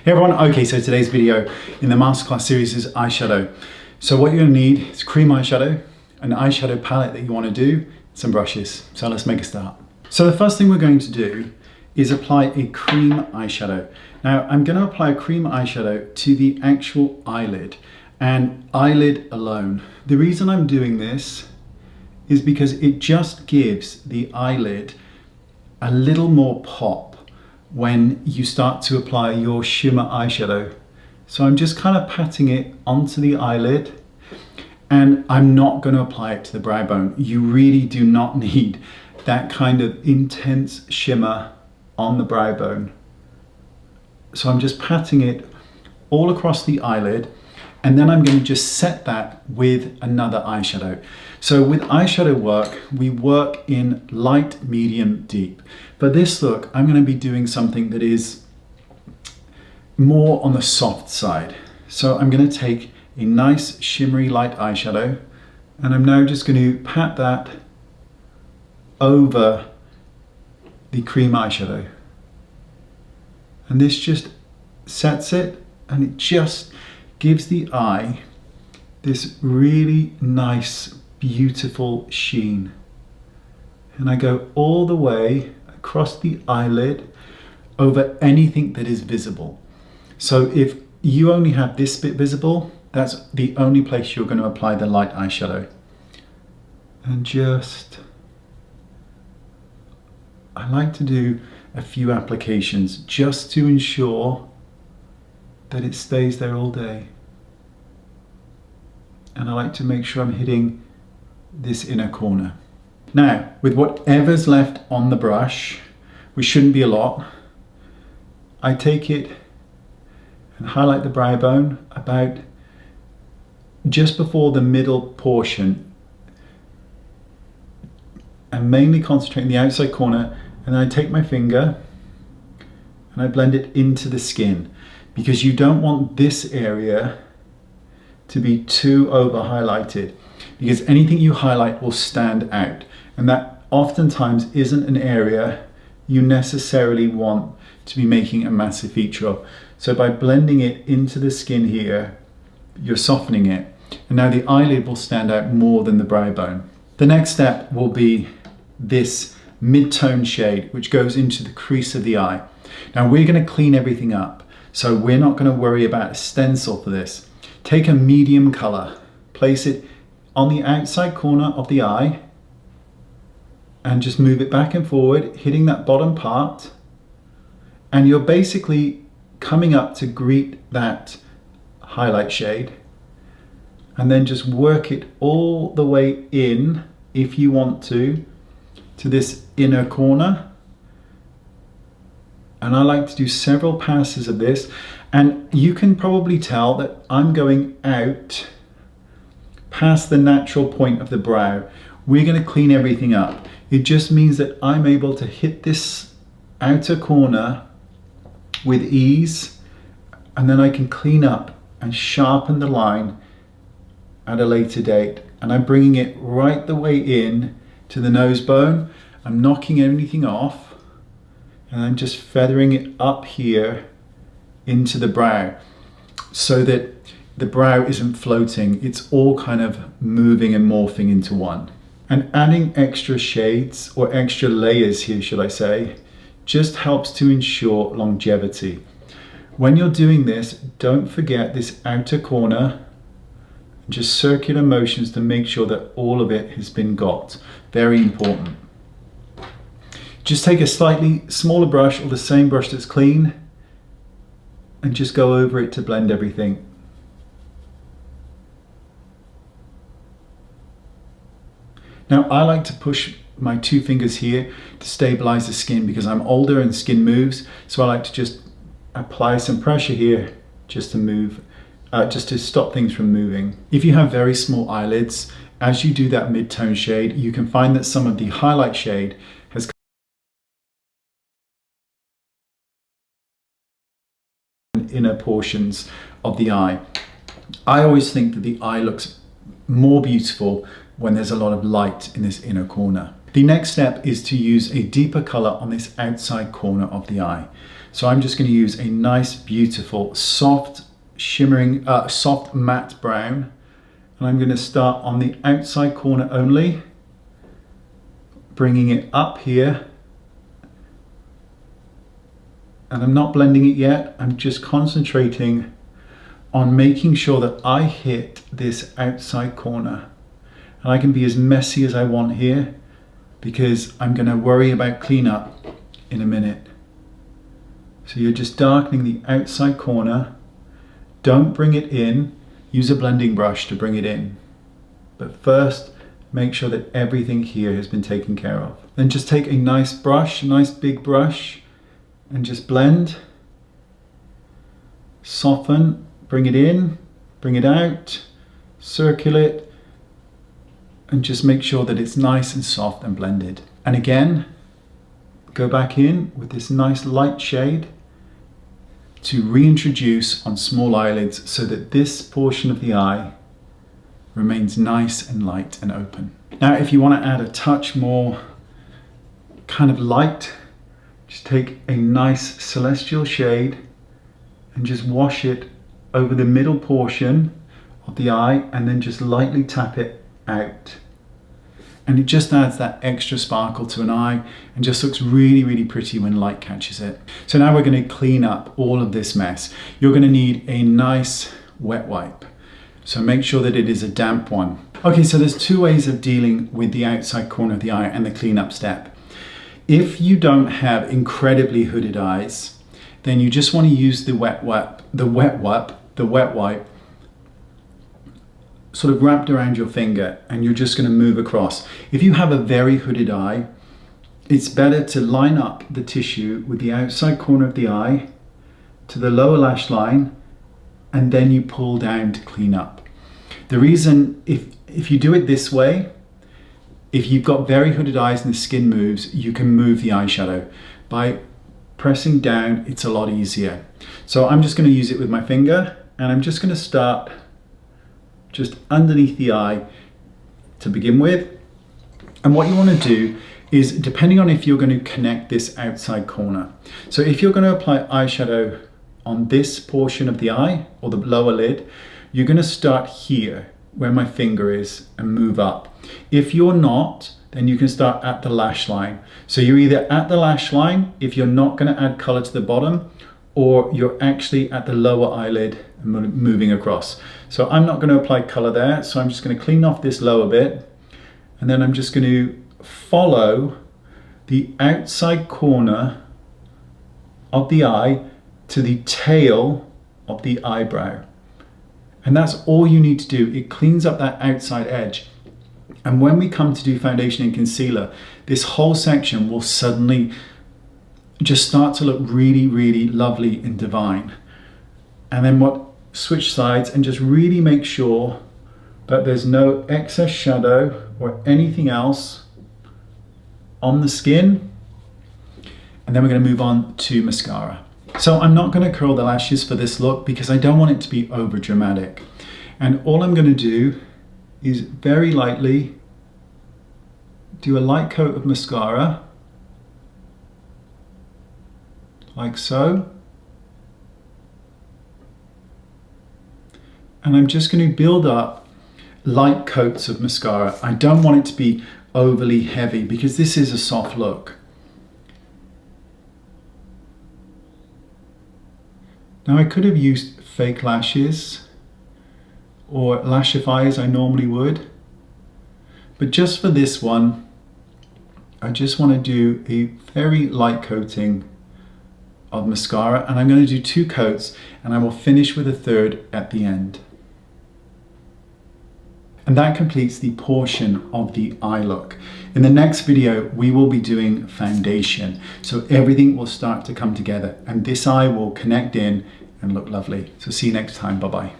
Hey everyone, okay, so today's video in the Masterclass series is eyeshadow. So what you're gonna need is cream eyeshadow, an eyeshadow palette that you wanna do, some brushes. So let's make a start. So the first thing we're going to do is apply a cream eyeshadow. Now I'm gonna apply a cream eyeshadow to the actual eyelid and eyelid alone. The reason I'm doing this is because it just gives the eyelid a little more pop when you start to apply your shimmer eyeshadow. So I'm just kind of patting it onto the eyelid, and I'm not going to apply it to the brow bone. You really do not need that kind of intense shimmer on the brow bone. So I'm just patting it all across the eyelid, and then I'm going to just set that with another eyeshadow. So with eyeshadow work, we work in light, medium, deep. For this look, I'm going to be doing something that is more on the soft side. So I'm going to take a nice shimmery light eyeshadow, and I'm now just going to pat that over the cream eyeshadow. And this just sets it, and it just gives the eye this really nice, beautiful sheen. And I go all the way across the eyelid over anything that is visible. So if you only have this bit visible, that's the only place you're going to apply the light eyeshadow. And just, I like to do a few applications just to ensure that it stays there all day. And I like to make sure I'm hitting this inner corner. Now, with whatever's left on the brush, which shouldn't be a lot, I take it and highlight the brow bone about just before the middle portion, and mainly concentrate in the outside corner, and then I take my finger and I blend it into the skin, because you don't want this area to be too over highlighted, because anything you highlight will stand out, and that oftentimes isn't an area you necessarily want to be making a massive feature of. So by blending it into the skin here, you're softening it, and now the eyelid will stand out more than the brow bone. The next step will be this mid-tone shade, which goes into the crease of the eye. Now we're going to clean everything up, so we're not going to worry about a stencil for this. Take a medium color, place it on the outside corner of the eye, and just move it back and forward, hitting that bottom part, and you're basically coming up to greet that highlight shade, and then just work it all the way in, if you want to this inner corner. And I like to do several passes of this, and you can probably tell that I'm going out past the natural point of the brow. We're going to clean everything up. It just means that I'm able to hit this outer corner with ease, and then I can clean up and sharpen the line at a later date. And I'm bringing it right the way in to the nose bone. I'm knocking anything off, and I'm just feathering it up here into the brow, so that the brow isn't floating, it's all kind of moving and morphing into one. And adding extra shades, or extra layers here should I say, just helps to ensure longevity. When you're doing this, don't forget this outer corner, just circular motions to make sure that all of it has been got. Very important. Just take a slightly smaller brush, or the same brush that's clean, and just go over it to blend everything. Now I like to push my two fingers here to stabilize the skin, because I'm older and skin moves, so I like to just apply some pressure here just to move, just to stop things from moving. If you have very small eyelids, as you do that mid-tone shade, you can find that some of the highlight shade has inner portions of the eye. I always think that the eye looks more beautiful when there's a lot of light in this inner corner. The next step is to use a deeper color on this outside corner of the eye. So I'm just going to use a nice, beautiful, soft, shimmering, soft matte brown. And I'm going to start on the outside corner only, bringing it up here. And I'm not blending it yet. I'm just concentrating on making sure that I hit this outside corner. And I can be as messy as I want here because I'm going to worry about cleanup in a minute. So you're just darkening the outside corner. Don't bring it in. Use a blending brush to bring it in. But first, make sure that everything here has been taken care of. Then just take a nice brush, a nice big brush, and just blend. Soften, bring it in, bring it out, circulate, and just make sure that it's nice and soft and blended. And again, go back in with this nice light shade to reintroduce on small eyelids so that this portion of the eye remains nice and light and open. Now, if you want to add a touch more kind of light, just take a nice celestial shade and just wash it over the middle portion of the eye and then just lightly tap it out. And it just adds that extra sparkle to an eye and just looks really, really pretty when light catches it. So now we're going to clean up all of this mess. You're going to need a nice wet wipe. So make sure that it is a damp one. Okay, so there's two ways of dealing with the outside corner of the eye and the cleanup step. If you don't have incredibly hooded eyes, then you just want to use the wet wipe sort of wrapped around your finger, and you're just going to move across. If you have a very hooded eye, it's better to line up the tissue with the outside corner of the eye to the lower lash line, and then you pull down to clean up. The reason, if you do it this way, if you've got very hooded eyes and the skin moves, you can move the eyeshadow. By pressing down, it's a lot easier. So I'm just going to use it with my finger, and I'm just going to start just underneath the eye to begin with. And what you want to do is, depending on if you're going to connect this outside corner. So if you're going to apply eyeshadow on this portion of the eye or the lower lid, you're going to start here where my finger is and move up. If you're not, then you can start at the lash line. So you're either at the lash line if you're not going to add color to the bottom, or you're actually at the lower eyelid and moving across. So I'm not going to apply color there, so I'm just going to clean off this lower bit, and then I'm just going to follow the outside corner of the eye to the tail of the eyebrow. And that's all you need to do. It cleans up that outside edge. And when we come to do foundation and concealer, this whole section will suddenly just start to look really, really lovely and divine. And then switch sides and just really make sure that there's no excess shadow or anything else on the skin. And then we're going to move on to mascara. So I'm not going to curl the lashes for this look because I don't want it to be over dramatic. And all I'm going to do is very lightly do a light coat of mascara, like so. And I'm just going to build up light coats of mascara. I don't want it to be overly heavy because this is a soft look. Now I could have used fake lashes or lashify as I normally would, but just for this one, I just want to do a very light coating of mascara, and I'm going to do 2 coats, and I will finish with a 3rd at the end. And that completes the portion of the eye look. In the next video, we will be doing foundation. So everything will start to come together and this eye will connect in and look lovely. So see you next time. Bye-bye.